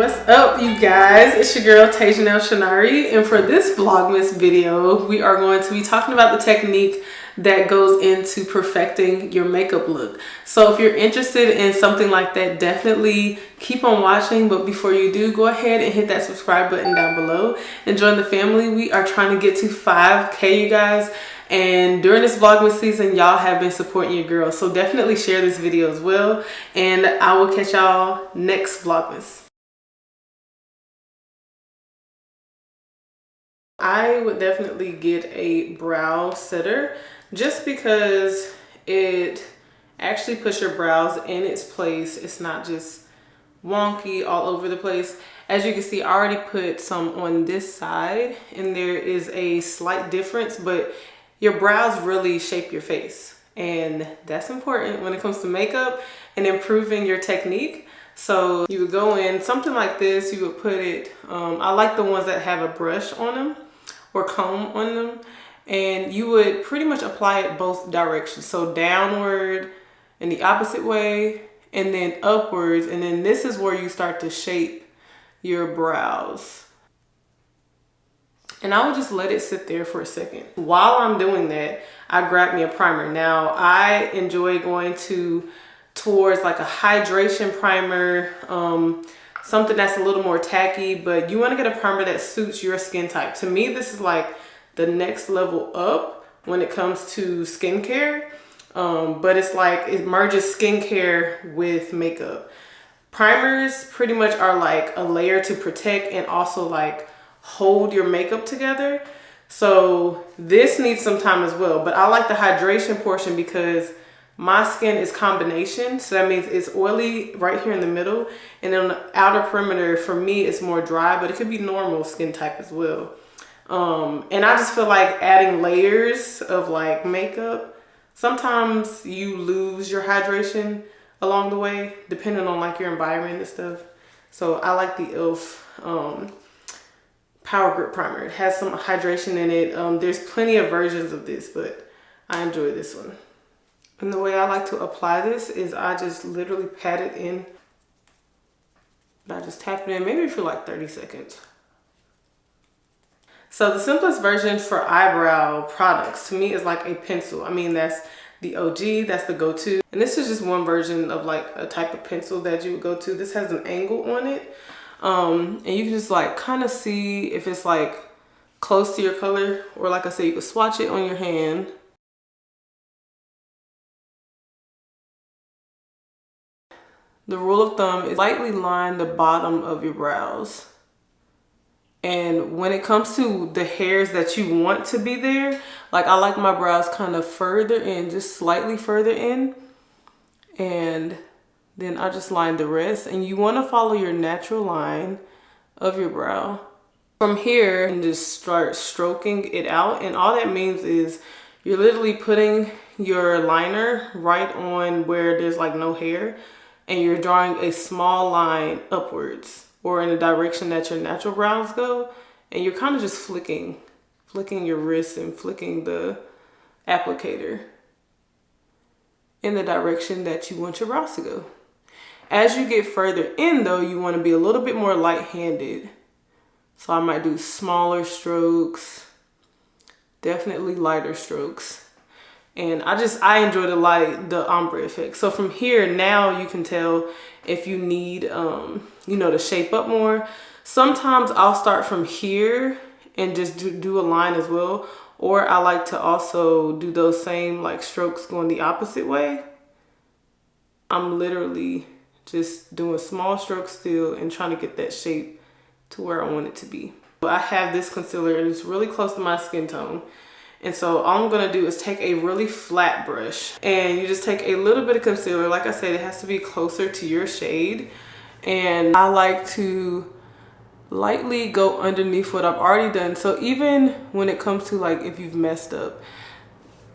What's up, you guys? It's your girl Tajanel Chinyere, and for this Vlogmas video, we are going to be talking about the technique that goes into perfecting your makeup look. So if you're interested in something like that, definitely keep on watching. But before you do, go ahead and hit that subscribe button down below and join the family. We are trying to get to 5K, you guys. And during this Vlogmas season, y'all have been supporting your girl. So definitely share this video as well. And I will catch y'all next Vlogmas. I would definitely get a brow setter just because it actually puts your brows in its place. It's not just wonky all over the place. As you can see, I already put some on this side and there is a slight difference, but your brows really shape your face. And that's important when it comes to makeup and improving your technique. So you would go in something like this, you would put it, I like the ones that have a brush on them or comb on them, and you would pretty much apply it both directions. So downward in the opposite way and then upwards, and then this is where you start to shape your brows. And I would just let it sit there for a second. While I'm doing that, I grab me a primer. Now I enjoy going towards like a hydration primer, something that's a little more tacky, but you want to get a primer that suits your skin type. To me, this is like the next level up when it comes to skincare, but it's like it merges skincare with makeup. Primers pretty much are like a layer to protect and also like hold your makeup together. So this needs some time as well, but I like the hydration portion because my skin is combination, so that means it's oily right here in the middle, and then on the outer perimeter for me it's more dry, but it could be normal skin type as well. And I just feel like adding layers of like makeup, sometimes you lose your hydration along the way depending on like your environment and stuff. So I like the e.l.f. Power Grip Primer. It has some hydration in it. There's plenty of versions of this, but I enjoy this one. And the way I like to apply this is I just literally pat it in. I just tap it in maybe for like 30 seconds. So the simplest version for eyebrow products to me is like a pencil. I mean, that's the OG, that's the go-to. And this is just one version of like a type of pencil that you would go to. This has an angle on it. And you can just like kind of see if it's like close to your color, or like I said, you can swatch it on your hand. The rule of thumb is lightly line the bottom of your brows. And when it comes to the hairs that you want to be there, like I like my brows kind of further in, just slightly further in. And then I just line the rest. And you want to follow your natural line of your brow. From here, and just start stroking it out. And all that means is you're literally putting your liner right on where there's like no hair. And you're drawing a small line upwards or in the direction that your natural brows go. And you're kind of just flicking your wrist and flicking the applicator in the direction that you want your brows to go. As you get further in though, you want to be a little bit more light-handed. So I might do smaller strokes, definitely lighter strokes. And I enjoy the ombre effect. So from here, now you can tell if you need, you know, to shape up more. Sometimes I'll start from here and just do a line as well. Or I like to also do those same like strokes going the opposite way. I'm literally just doing small strokes still and trying to get that shape to where I want it to be. I have this concealer and it's really close to my skin tone. And so all I'm gonna do is take a really flat brush and you just take a little bit of concealer. Like I said, it has to be closer to your shade. And I like to lightly go underneath what I've already done. So even when it comes to like if you've messed up,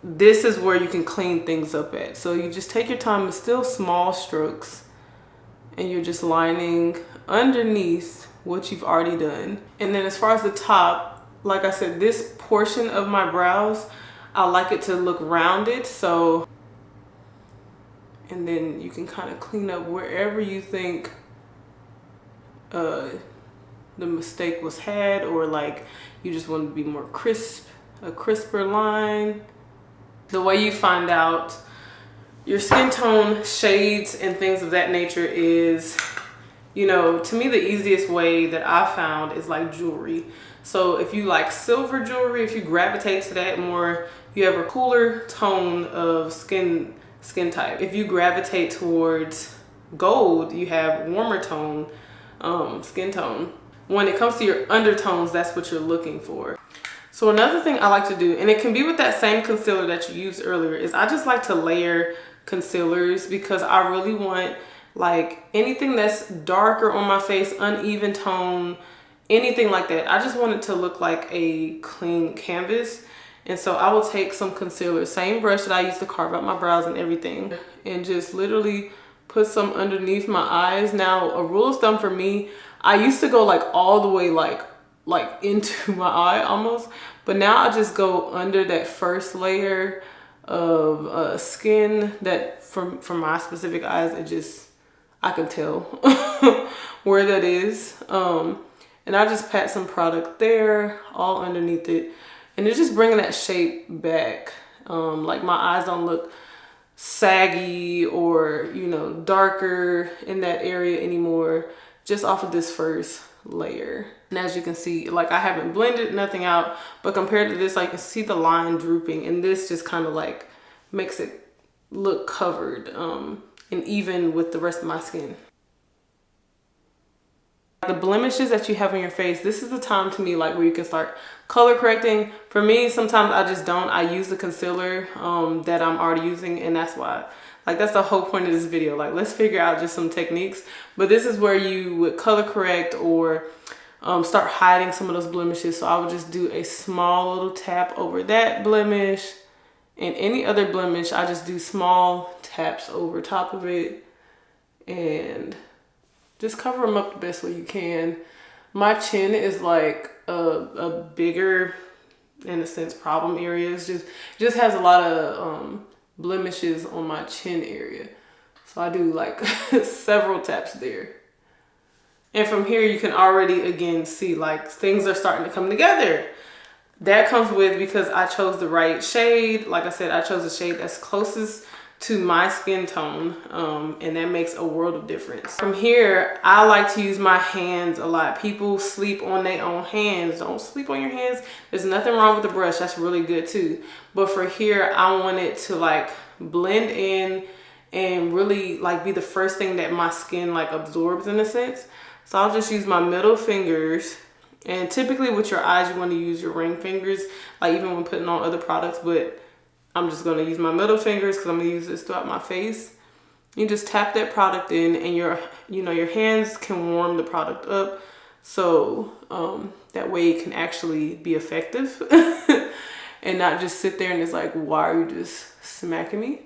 this is where you can clean things up at. So you just take your time, it's still small strokes, and you're just lining underneath what you've already done. And then as far as the top, like I said, this portion of my brows, I like it to look rounded. So, and then you can kind of clean up wherever you think the mistake was had, or like you just want to be more crisp, a crisper line. The way you find out your skin tone, shades, and things of that nature is, you know, to me the easiest way that I found is like jewelry. So if you like silver jewelry, if you gravitate to that more, you have a cooler tone of skin type. If you gravitate towards gold, you have warmer tone skin tone. When it comes to your undertones, that's what you're looking for. So another thing I like to do, and it can be with that same concealer that you used earlier, is I just like to layer concealers because I really want like anything that's darker on my face, uneven tone, anything like that. I just want it to look like a clean canvas. And so I will take some concealer, same brush that I used to carve out my brows and everything, and just literally put some underneath my eyes. Now, a rule of thumb for me, I used to go like all the way like into my eye almost, but now I just go under that first layer of skin that from my specific eyes, it just, I can tell where that is. And I just pat some product there all underneath it, and it's just bringing that shape back. Like my eyes don't look saggy or, you know, darker in that area anymore, just off of this first layer. And as you can see, like I haven't blended nothing out, but compared to this, I can see the line drooping, and this just kind of like makes it look covered and even with the rest of my skin. The blemishes that you have on your face, this is the time to me like where you can start color correcting. For me, sometimes I just don't. I use the concealer that I'm already using, and that's why. Like that's the whole point of this video. Like let's figure out just some techniques. But this is where you would color correct or start hiding some of those blemishes. So I would just do a small little tap over that blemish, and any other blemish, I just do small taps over top of it and just cover them up the best way you can. My chin is like a bigger, in a sense, problem area. It's just has a lot of blemishes on my chin area. So I do like several taps there. And from here, you can already, again, see like things are starting to come together. That comes with, because I chose the right shade. Like I said, I chose a shade that's closest to my skin tone, and that makes a world of difference. From here, I like to use my hands a lot. People sleep on their own hands. Don't sleep on your hands. There's nothing wrong with the brush. That's really good too. But for here, I want it to like blend in and really like be the first thing that my skin like absorbs, in a sense. So I'll just use my middle fingers, and typically with your eyes, you want to use your ring fingers, like even when putting on other products, but I'm just going to use my middle fingers because I'm going to use this throughout my face. You just tap that product in, and your hands can warm the product up, so that way it can actually be effective and not just sit there and it's like, why are you just smacking me?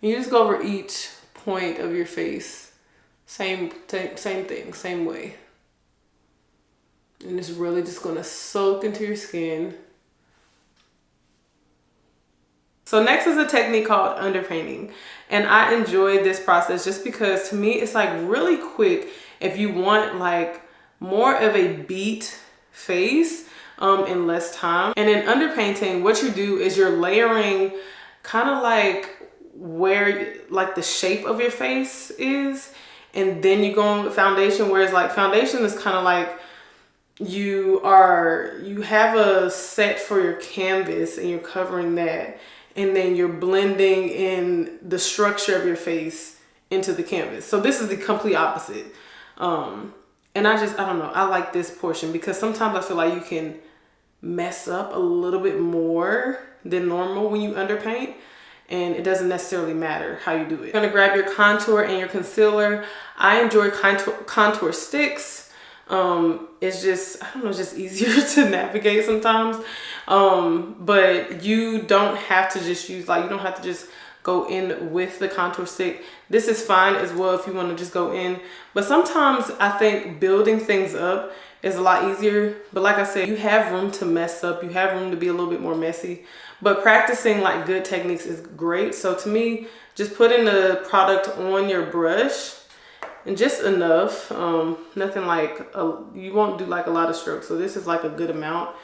And you just go over each point of your face, same thing, same way, and it's really just going to soak into your skin. So next is a technique called underpainting, and I enjoy this process just because to me it's like really quick if you want like more of a beat face in less time. And in underpainting, what you do is you're layering kind of like where like the shape of your face is, and then you go on with foundation, whereas like foundation is kind of like you have a set for your canvas and you're covering that, and then you're blending in the structure of your face into the canvas. So this is the complete opposite. And I don't know, I like this portion because sometimes I feel like you can mess up a little bit more than normal when you underpaint, and it doesn't necessarily matter how you do it. You're gonna grab your contour and your concealer. I enjoy contour sticks. It's just, I don't know, it's just easier to navigate sometimes. But you don't have to just use, like, you don't have to just go in with the contour stick. This is fine as well if you want to just go in. But sometimes I think building things up is a lot easier. But like I said, you have room to mess up. You have room to be a little bit more messy. But practicing like good techniques is great. So to me, just putting the product on your brush and just enough. Nothing like, you won't do like a lot of strokes. So this is like a good amount.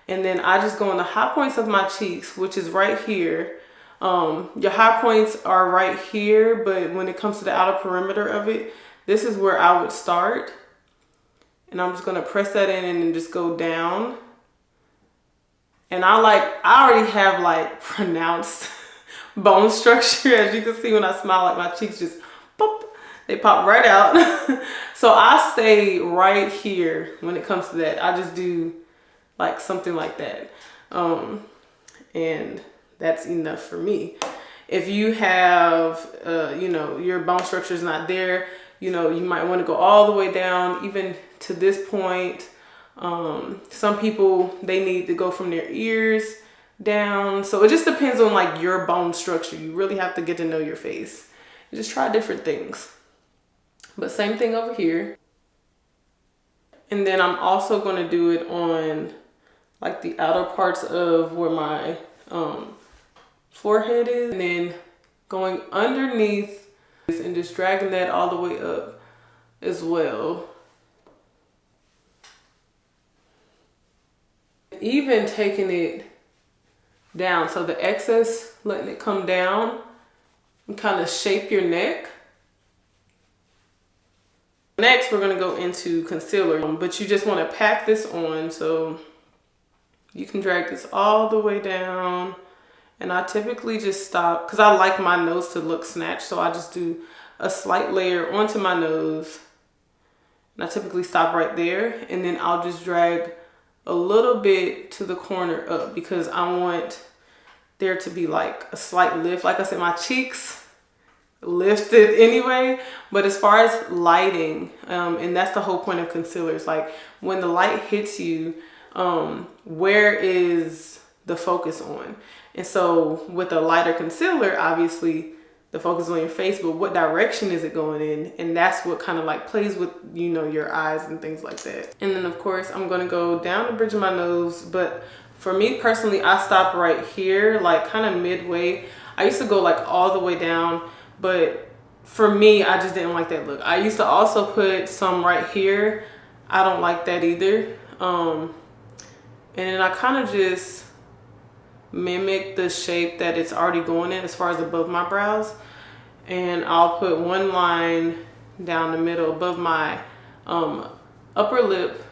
And then I just go on the high points of my cheeks, which is right here. Your high points are right here, but when it comes to the outer perimeter of it, this is where I would start. And I'm just gonna press that in and then just go down. And I already have like pronounced bone structure. As you can see when I smile, like my cheeks just pop, they pop right out. So I stay right here when it comes to that. I just do like something like that. And that's enough for me. If you have, you know, your bone structure is not there, you know, you might want to go all the way down, even to this point. Some people, they need to go from their ears down. So it just depends on like your bone structure. You really have to get to know your face. You just try different things. But same thing over here. And then I'm also going to do it on like the outer parts of where my forehead is. And then going underneath and just dragging that all the way up as well. Even taking it down, so the excess, letting it come down and kind of shape your neck. Next, we're going to go into concealer, but you just want to pack this on, so you can drag this all the way down. And I typically just stop because I like my nose to look snatched, so I just do a slight layer onto my nose. And I typically stop right there, and then I'll just drag a little bit to the corner up because I want there to be like a slight lift. Like I said, my cheeks lifted anyway, but as far as lighting, and that's the whole point of concealer, it's like when the light hits you, where is the focus on? And so with a lighter concealer, obviously the focus is on your face, but what direction is it going in? And that's what kind of like plays with, you know, your eyes and things like that. And then of course I'm going to go down the bridge of my nose, but for me personally, I stop right here, like kind of midway. I used to go like all the way down, but for me, I just didn't like that look. I used to also put some right here. I don't like that either. And then I kind of just mimic the shape that it's already going in as far as above my brows, and I'll put one line down the middle above my upper lip,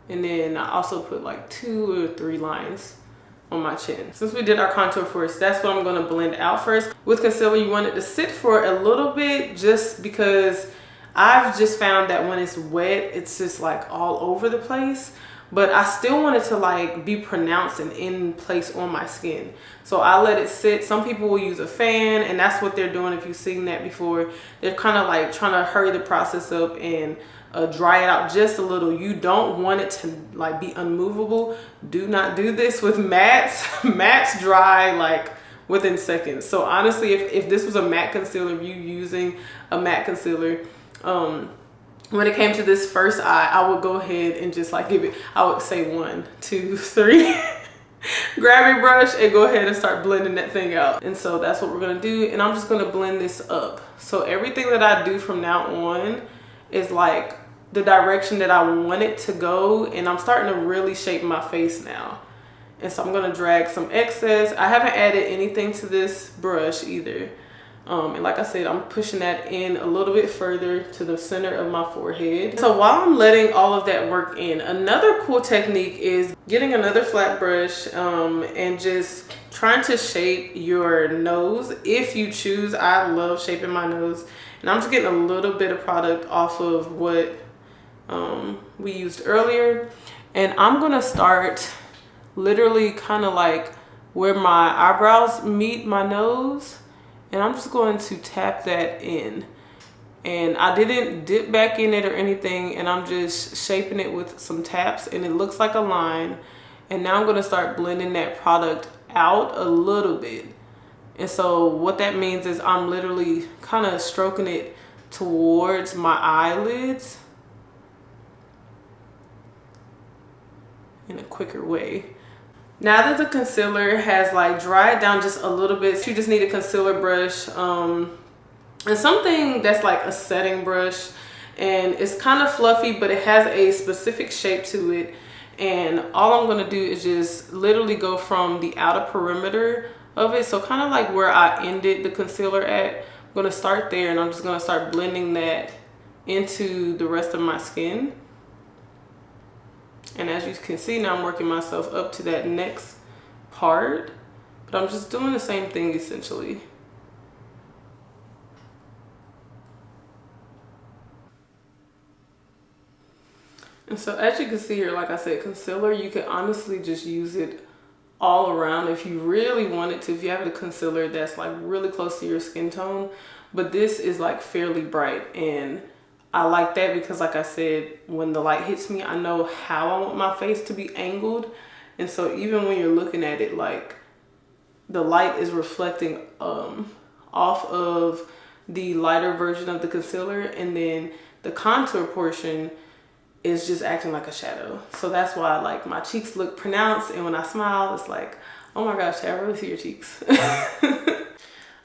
and then I also put like 2 or 3 lines on my chin. Since we did our contour first, that's what I'm going to blend out first. With concealer, you want it to sit for a little bit, just because I've just found that when it's wet, it's just like all over the place. But I still want it to like be pronounced and in place on my skin. So I let it sit. Some people will use a fan, and that's what they're doing. If you've seen that before, they're kind of like trying to hurry the process up and dry it out just a little. You don't want it to like be unmovable. Do not do this with mattes. Mattes dry like within seconds. So honestly, if this was a matte concealer, if you using a matte concealer, when it came to this first eye, I would go ahead and just like give it, I would say 1, 2, 3. Grab your brush and go ahead and start blending that thing out. And so that's what we're gonna do. And I'm just gonna blend this up. So everything that I do from now on is like the direction that I want it to go. And I'm starting to really shape my face now. And so I'm gonna drag some excess. I haven't added anything to this brush either. And like I said, I'm pushing that in a little bit further to the center of my forehead. So while I'm letting all of that work in, another cool technique is getting another flat brush and just trying to shape your nose if you choose. I love shaping my nose. And I'm just getting a little bit of product off of what we used earlier. And I'm gonna start literally kind of like where my eyebrows meet my nose. And I'm just going to tap that in. And I didn't dip back in it or anything. And I'm just shaping it with some taps. And it looks like a line. And now I'm going to start blending that product out a little bit. And so what that means is I'm literally kind of stroking it towards my eyelids in a quicker way. Now that the concealer has like dried down just a little bit, you just need a concealer brush and something that's like a setting brush. and it's kind of fluffy, but it has a specific shape to it. And all I'm gonna do is just literally go from the outer perimeter of it, so kind of like where I ended the concealer at. I'm gonna start there, and I'm just gonna start blending that into the rest of my skin. And as you can see, now I'm working myself up to that next part, but I'm just doing the same thing essentially. And so as you can see here, like I said, concealer, you can honestly just use it all around if you really wanted to. If you have a concealer that's like really close to your skin tone, but this is like fairly bright, and I like that because, like I said, when the light hits me, I know how I want my face to be angled. And so even when you're looking at it, like the light is reflecting off of the lighter version of the concealer, and then the contour portion is just acting like a shadow. So that's why like my cheeks look pronounced, and when I smile, it's like, oh my gosh, I really see your cheeks.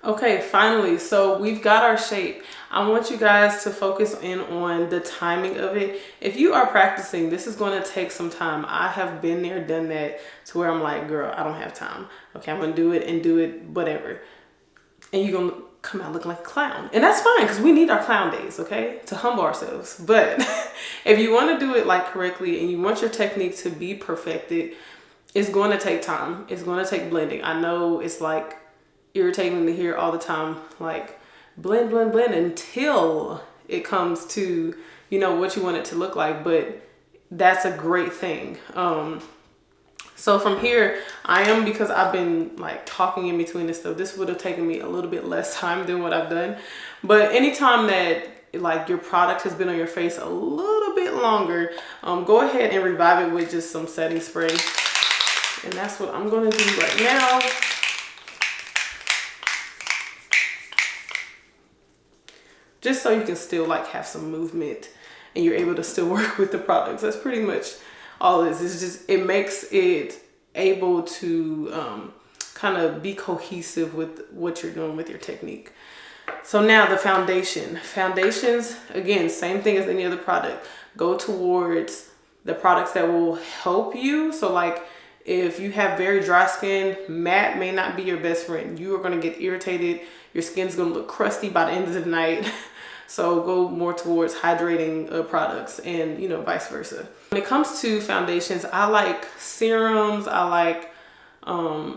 Okay, finally, so we've got our shape. I want you guys to focus in on the timing of it. If you are practicing, this is going to take some time. I have been there, done that, to where I'm like, girl, I don't have time. Okay, I'm gonna do it and do it whatever, and you're gonna come out looking like a clown, and that's fine because we need our clown days, okay, to humble ourselves. But if you want to do it like correctly and you want your technique to be perfected, it's going to take time. It's going to take blending. I know it's like irritating to hear all the time, like blend, blend, blend until it comes to, you know, what you want it to look like, but that's a great thing. So from here, I am, because I've been like talking in between this stuff, this would have taken me a little bit less time than what I've done. But anytime that like your product has been on your face a little bit longer, go ahead and revive it with just some setting spray. And that's what I'm gonna do right now. Just so you can still like have some movement and you're able to still work with the products. That's pretty much all this. It's just, it makes it able to kind of be cohesive with what you're doing with your technique. So now the foundation. Foundations, again, same thing as any other product. Go towards the products that will help you. So like if you have very dry skin, matte may not be your best friend. You are going to get irritated. Your skin's going to look crusty by the end of the night. So go more towards hydrating products, and you know, vice versa. When it comes to foundations, I like serums. I like,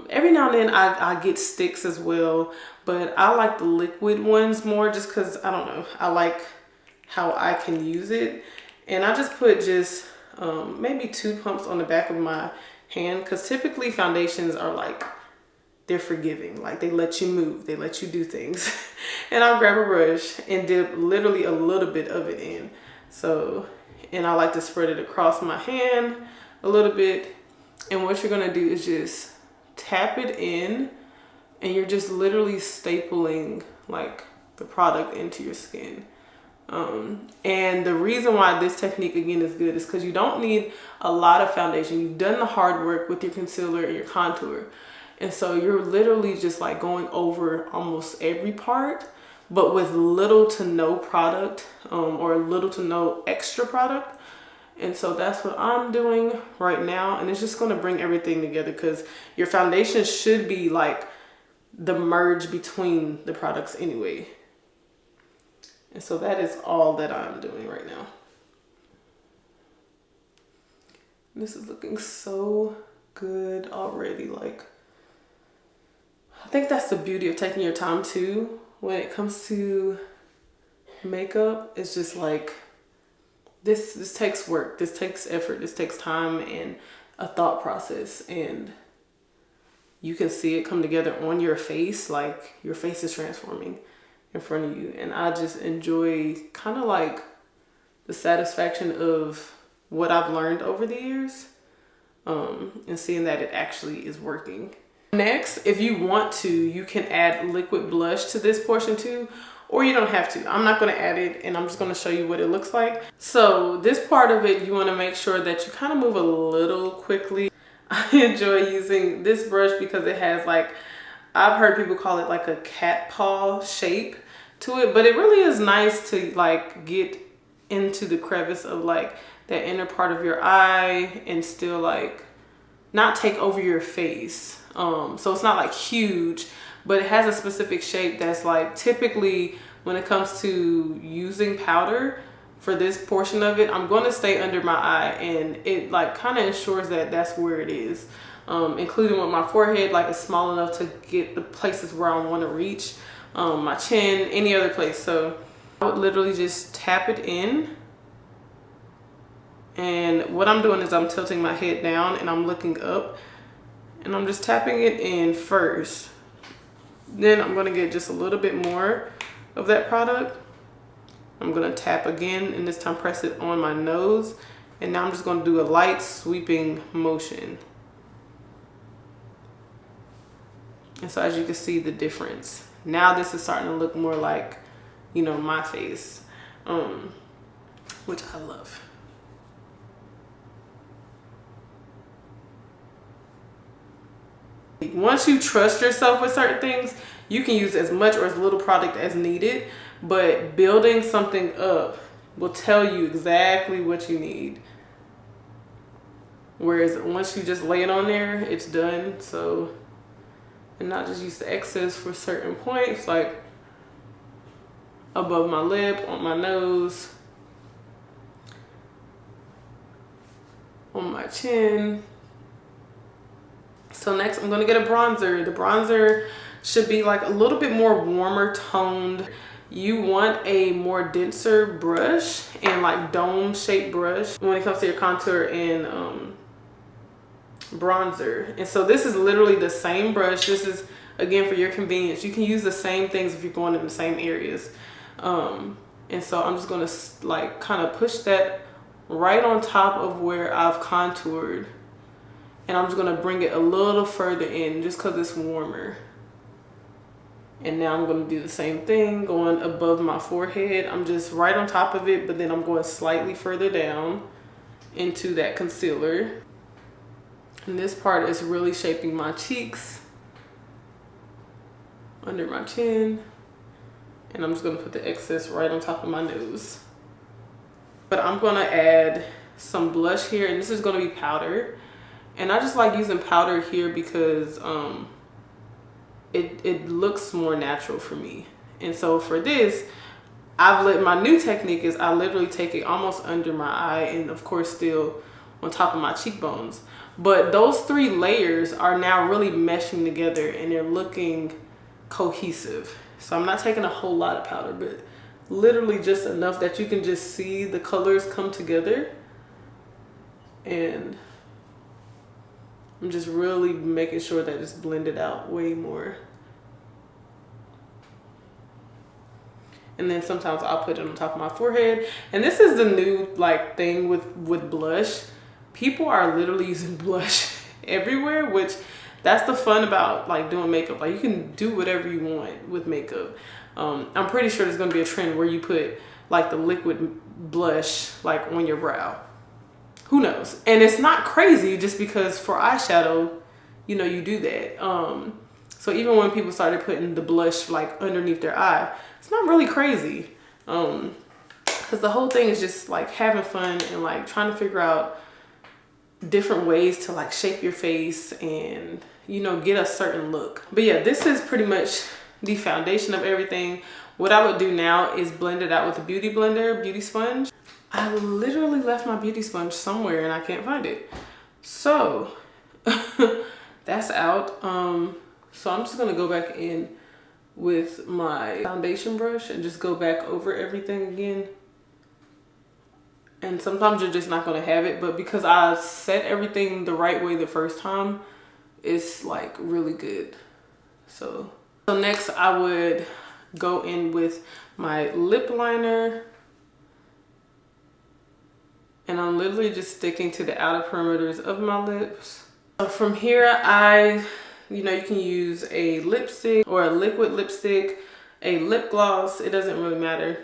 every now and then I get sticks as well, but I like the liquid ones more just because, I don't know, I like how I can use it. And I just put just maybe 2 pumps on the back of my hand, because typically foundations are like, they're forgiving, like they let you move, they let you do things. And I'll grab a brush and dip literally a little bit of it in. So, and I like to spread it across my hand a little bit. And what you're gonna do is just tap it in, and you're just literally stapling like the product into your skin. And the reason why this technique again is good is because you don't need a lot of foundation. You've done the hard work with your concealer and your contour. And so you're literally just like going over almost every part, but with little to no product, or little to no extra product. And so that's what I'm doing right now. And it's just going to bring everything together, because your foundation should be like the merge between the products anyway. And so that is all that I'm doing right now. This is looking so good already. Like, I think that's the beauty of taking your time too. When it comes to makeup, it's just like, this takes work, this takes effort, this takes time and a thought process, and you can see it come together on your face. Like your face is transforming in front of you, and I just enjoy kind of like the satisfaction of what I've learned over the years, and seeing that it actually is working. Next, if you want to, you can add liquid blush to this portion too, or you don't have to. I'm not going to add it, and I'm just going to show you what it looks like. So this part of it, you want to make sure that you kind of move a little quickly. I enjoy using this brush because it has like, I've heard people call it like a cat paw shape to it, but it really is nice to like get into the crevice of like that inner part of your eye and still like not take over your face. So it's not like huge, but it has a specific shape that's like typically when it comes to using powder for this portion of it, I'm going to stay under my eye, and it like kind of ensures that that's where it is. Including with my forehead, like it's small enough to get the places where I want to reach, my chin, any other place. So I would literally just tap it in. And what I'm doing is I'm tilting my head down and I'm looking up, and I'm just tapping it in first. Then I'm going to get just a little bit more of that product. I'm going to tap again, and this time press it on my nose. And now I'm just going to do a light sweeping motion. And so as you can see the difference, now this is starting to look more like, you know, my face, which I love. Once you trust yourself with certain things, you can use as much or as little product as needed, but building something up will tell you exactly what you need. Whereas once you just lay it on there, it's done. So, and not just use the excess for certain points, like above my lip, on my nose, on my chin. So next I'm gonna get a bronzer. The bronzer should be like a little bit more warmer toned. You want a more denser brush and like dome shaped brush when it comes to your contour and bronzer. And so this is literally the same brush. This is again for your convenience. You can use the same things if you're going in the same areas. And so I'm just gonna like kind of push that right on top of where I've contoured. And I'm just gonna bring it a little further in just because it's warmer. And now I'm gonna do the same thing, going above my forehead. I'm just right on top of it, but then I'm going slightly further down into that concealer. And this part is really shaping my cheeks, under my chin. And I'm just gonna put the excess right on top of my nose. But I'm gonna add some blush here, and this is gonna be powder. And I just like using powder here because it looks more natural for me. And so for this, my new technique is I literally take it almost under my eye and of course still on top of my cheekbones. But those three layers are now really meshing together and they're looking cohesive. So I'm not taking a whole lot of powder, but literally just enough that you can just see the colors come together. And I'm just really making sure that it's blended out way more. And then sometimes I'll put it on top of my forehead. And this is the new like thing with blush. People are literally using blush everywhere, which that's the fun about like doing makeup. Like you can do whatever you want with makeup. I'm pretty sure there's gonna be a trend where you put like the liquid blush like on your brow. Who knows? And it's not crazy just because for eyeshadow, you know, you do that. So even when people started putting the blush like underneath their eye, it's not really crazy. Because the whole thing is just like having fun and like trying to figure out different ways to like shape your face and, you know, get a certain look. But yeah, this is pretty much the foundation of everything. What I would do now is blend it out with a beauty blender, beauty sponge. I literally left my beauty sponge somewhere and I can't find it. So that's out. So I'm just gonna go back in with my foundation brush and just go back over everything again. And sometimes you're just not gonna have it, but because I set everything the right way the first time, it's like really good. So next I would go in with my lip liner. And I'm literally just sticking to the outer perimeters of my lips. So from here, you know, you can use a lipstick or a liquid lipstick, a lip gloss, it doesn't really matter.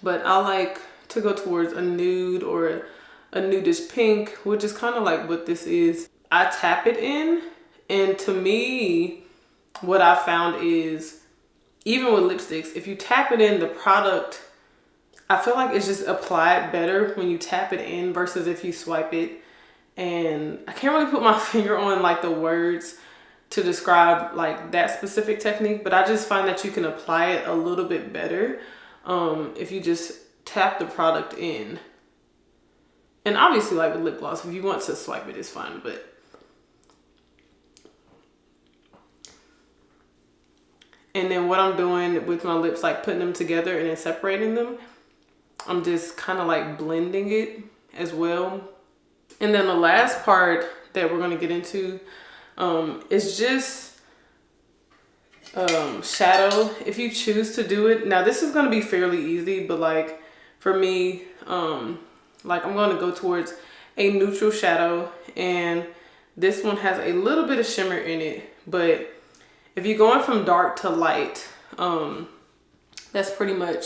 But I like to go towards a nude or a nudish pink, which is kind of like what this is. I tap it in, and to me, what I found is, even with lipsticks, if you tap it in, the product I feel like it's just applied better when you tap it in versus if you swipe it. And I can't really put my finger on like the words to describe like that specific technique, but I just find that you can apply it a little bit better if you just tap the product in. And obviously, like with lip gloss, if you want to swipe it, it's fine, but and then what I'm doing with my lips, like putting them together and then separating them, I'm just kind of like blending it as well. And then the last part that we're going to get into is just shadow. If you choose to do it, now this is going to be fairly easy, but like for me, like I'm going to go towards a neutral shadow, and this one has a little bit of shimmer in it. But if you're going from dark to light, that's pretty much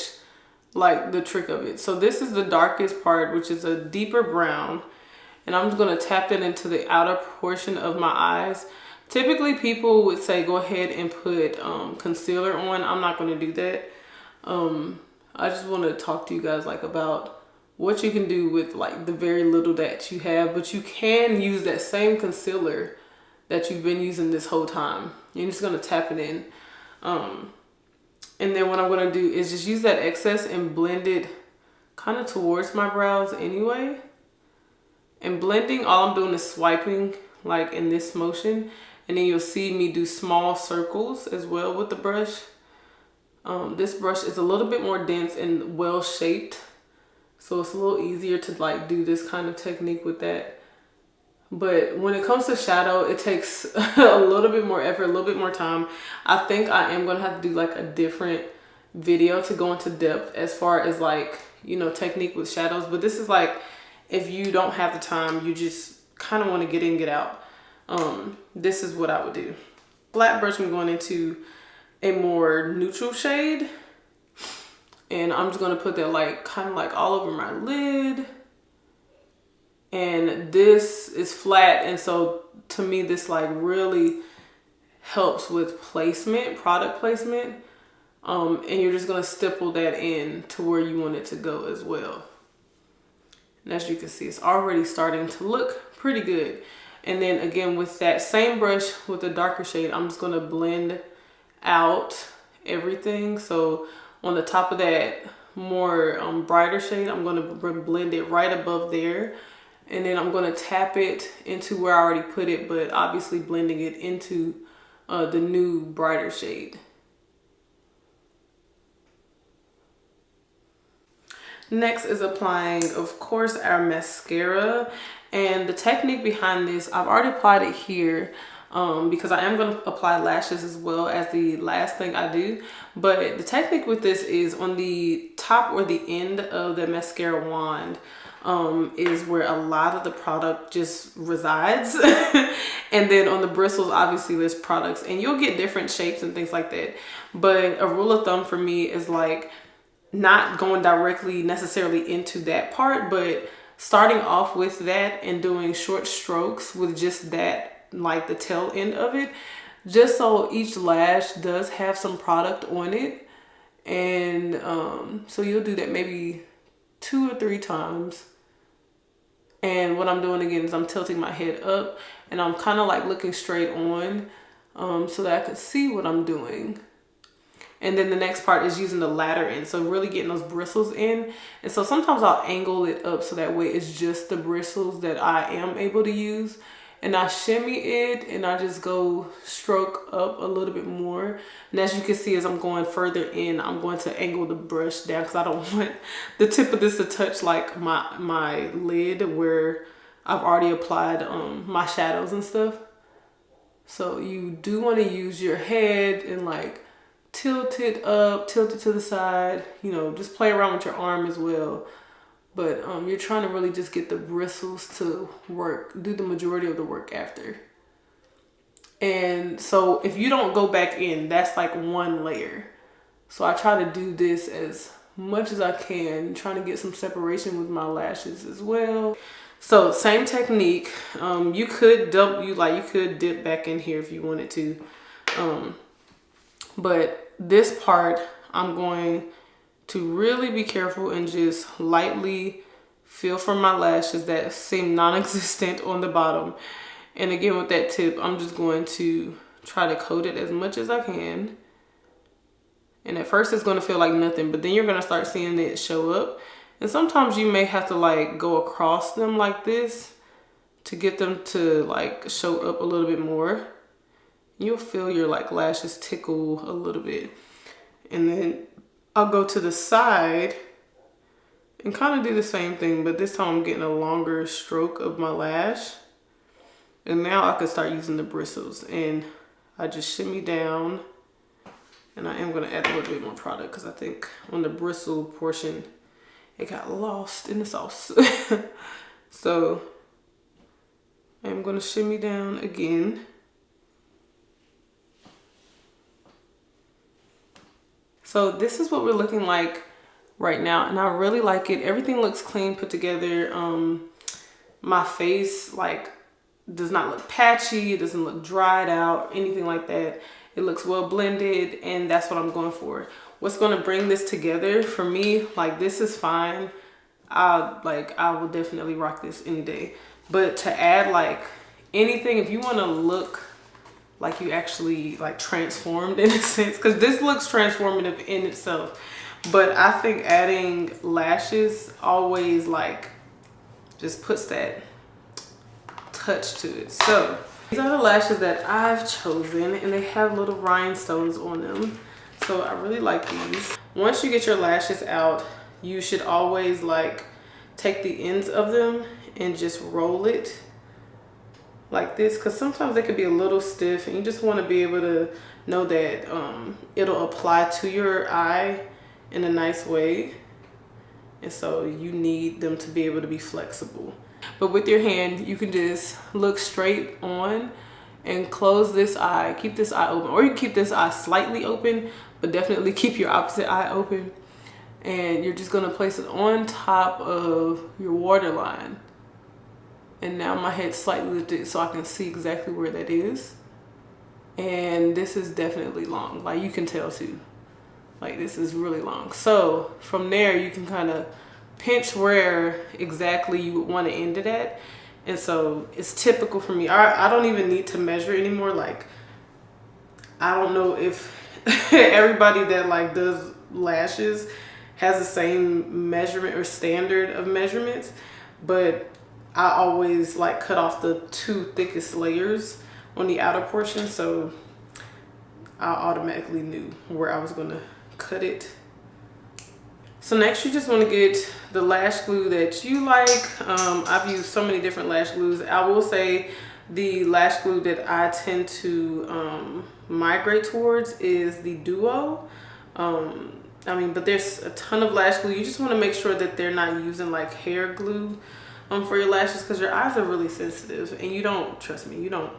like the trick of it. So this is the darkest part, which is a deeper brown, and I'm just going to tap that into the outer portion of my eyes. Typically people would say go ahead and put concealer on. I'm not going to do that. I just want to talk to you guys like about what you can do with like the very little that you have, but you can use that same concealer that you've been using this whole time. You're just going to tap it in. And then what I'm going to do is just use that excess and blend it kind of towards my brows anyway. And blending, all I'm doing is swiping like in this motion. And then you'll see me do small circles as well with the brush. This brush is a little bit more dense and well shaped, so it's a little easier to like do this kind of technique with that. But when it comes to shadow, it takes a little bit more effort, a little bit more time. I think I am gonna have to do like a different video to go into depth as far as like, you know, technique with shadows. But this is like, if you don't have the time, you just kind of want to get in, get out. This is what I would do. Flat brush, I'm going into a more neutral shade, and I'm just going to put that like kind of like all over my lid. And this is flat, and so to me this like really helps with placement, product placement. And you're just going to stipple that in to where you want it to go as well. And as you can see, it's already starting to look pretty good. And then again, with that same brush with a darker shade, I'm just going to blend out everything. So on the top of that more brighter shade, I'm going to blend it right above there. And then I'm going to tap it into where I already put it, but obviously blending it into the new brighter shade. Next is applying, of course, our mascara. And the technique behind this, I've already applied it here because I am going to apply lashes as well as the last thing I do. But the technique with this is on the top or the end of the mascara wand is where a lot of the product just resides. And then on the bristles, obviously there's products, and you'll get different shapes and things like that. But a rule of thumb for me is like not going directly necessarily into that part, but starting off with that and doing short strokes with just that, like the tail end of it, just so each lash does have some product on it. And so you'll do that maybe 2 or 3 times. And what I'm doing again is I'm tilting my head up, and I'm kind of like looking straight on so that I can see what I'm doing. And then the next part is using the latter end, so really getting those bristles in. And so sometimes I'll angle it up so that way it's just the bristles that I am able to use. And I shimmy it, and I just go stroke up a little bit more. And as you can see, as I'm going further in, I'm going to angle the brush down because I don't want the tip of this to touch like my lid where I've already applied my shadows and stuff. So you do want to use your head and like tilt it up, tilt it to the side, you know, just play around with your arm as well. But you're trying to really just get the bristles to work, do the majority of the work after. And so if you don't go back in, that's like one layer. So I try to do this as much as I can, trying to get some separation with my lashes as well. So same technique. You could dip back in here if you wanted to. But this part, I'm going to really be careful and just lightly feel for my lashes that seem non-existent on the bottom. And again, with that tip, I'm just going to try to coat it as much as I can. And at first it's going to feel like nothing, but then you're going to start seeing it show up. And sometimes you may have to like go across them like this to get them to like show up a little bit more. You'll feel your like lashes tickle a little bit. And then I'll go to the side and kind of do the same thing, but this time I'm getting a longer stroke of my lash. And now I can start using the bristles, and I just shimmy down. And I am going to add a little bit more product because I think on the bristle portion, it got lost in the sauce. So I'm going to shimmy down again. So this is what we're looking like right now, and I really like it. Everything looks clean, put together. My face like does not look patchy. It doesn't look dried out, anything like that. It looks well blended, and that's what I'm going for. What's going to bring this together for me, like this is fine. I will definitely rock this any day. But to add like anything, if you want to look like you actually like transformed in a sense, because this looks transformative in itself, but I think adding lashes always like just puts that touch to it. So these are the lashes that I've chosen, and they have little rhinestones on them, so I really like these. Once you get your lashes out, you should always like take the ends of them and just roll it like this, because sometimes they could be a little stiff, and you just want to be able to know that it'll apply to your eye in a nice way, and so you need them to be able to be flexible. But with your hand, you can just look straight on and close this eye, keep this eye open, or you can keep this eye slightly open, but definitely keep your opposite eye open. And you're just going to place it on top of your waterline. And now my head's slightly lifted so I can see exactly where that is. And this is definitely long, like you can tell too. Like this is really long. So from there you can kind of pinch where exactly you would want to end it at. And so it's typical for me. I don't even need to measure anymore. Like I don't know if everybody that like does lashes has the same measurement or standard of measurements, but I always like cut off the two thickest layers on the outer portion, so I automatically knew where I was gonna cut it. So next you just want to get the lash glue that you like. I've used so many different lash glues. I will say the lash glue that I tend to migrate towards is the Duo. But there's a ton of lash glue. You just want to make sure that they're not using like hair glue for your lashes, because your eyes are really sensitive, and you don't, trust me, you don't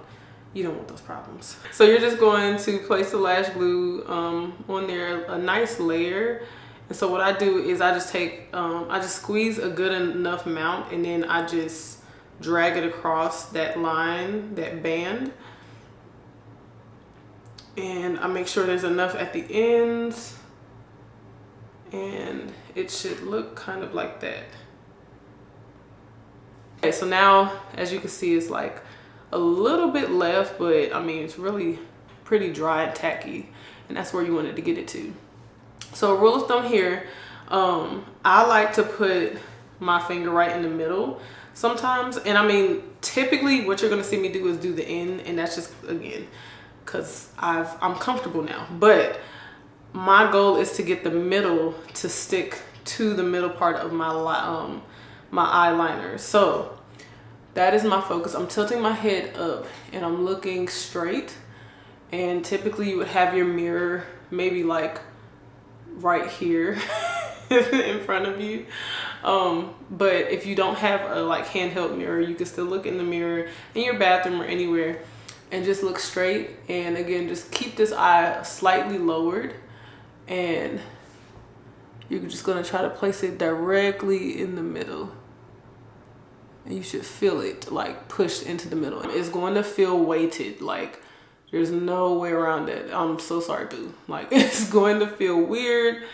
want those problems. So you're just going to place the lash glue on there, a nice layer. And so what I do is I just take, I just squeeze a good enough amount, and then I just drag it across that line, that band. And I make sure there's enough at the ends, and it should look kind of like that. Okay, so now, as you can see, it's like a little bit left, but I mean, it's really pretty dry and tacky, and that's where you wanted to get it to. So a rule of thumb here, I like to put my finger right in the middle sometimes. And I mean, typically what you're gonna see me do is do the end, and that's just, again, cause I'm comfortable now. But my goal is to get the middle to stick to the middle part of my eyeliner. So that is my focus. I'm tilting my head up and I'm looking straight. And typically you would have your mirror maybe like right here in front of you. But if you don't have a like handheld mirror, you can still look in the mirror in your bathroom or anywhere and just look straight. And again, just keep this eye slightly lowered, and you're just gonna try to place it directly in the middle. And you should feel it like pushed into the middle. It's going to feel weighted, like there's no way around it. I'm so sorry, boo. Like it's going to feel weird.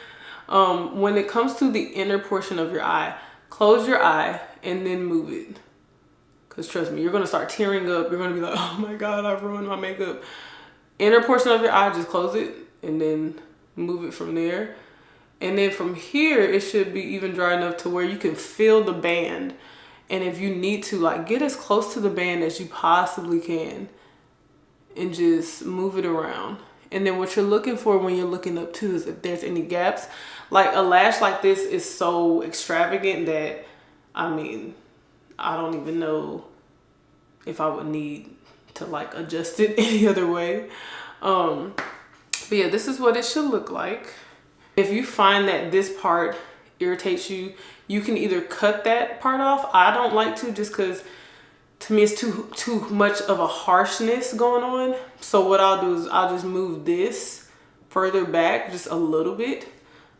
When it comes to the inner portion of your eye, close your eye and then move it. Because trust me, you're going to start tearing up. You're going to be like, oh my God, I've ruined my makeup. Inner portion of your eye, just close it and then move it from there. And then from here, it should be even dry enough to where you can feel the band. And if you need to, like, get as close to the band as you possibly can and just move it around. And then what you're looking for when you're looking up too is if there's any gaps. Like a lash like this is so extravagant that, I mean, I don't even know if I would need to like adjust it any other way. But yeah, this is what it should look like. If you find that this part irritates you, you can either cut that part off. I don't like to, just because to me it's too much of a harshness going on. So what I'll do is I'll just move this further back just a little bit.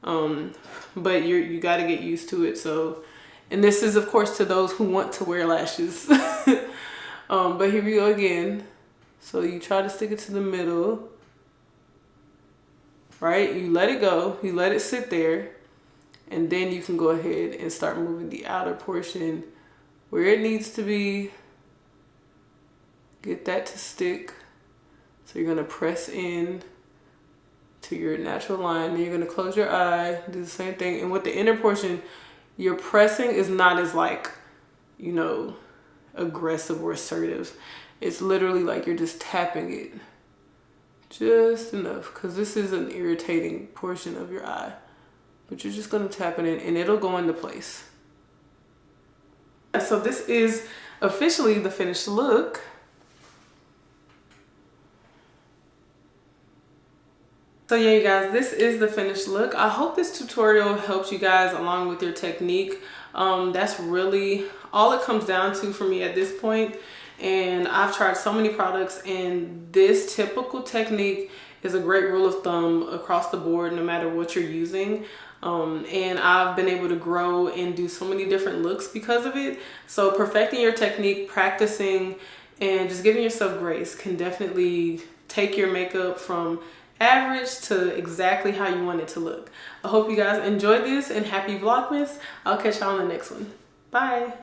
But you got to get used to it. So, and this is of course to those who want to wear lashes. But here we go again. So you try to stick it to the middle, right? You let it go, you let it sit there, and then you can go ahead and start moving the outer portion where it needs to be. Get that to stick. So you're gonna press in to your natural line. Then you're gonna close your eye, do the same thing. And with the inner portion, your pressing is not as like, you know, aggressive or assertive. It's literally like you're just tapping it just enough, because this is an irritating portion of your eye. But you're just gonna tap it in and it'll go into place. So this is officially the finished look. So yeah, you guys, this is the finished look. I hope this tutorial helps you guys along with your technique. That's really all it comes down to for me at this point. And I've tried so many products, and this typical technique is a great rule of thumb across the board, no matter what you're using. And I've been able to grow and do so many different looks because of it. So perfecting your technique, practicing, and just giving yourself grace can definitely take your makeup from average to exactly how you want it to look. I hope you guys enjoyed this, and happy Vlogmas. I'll catch y'all on the next one. Bye.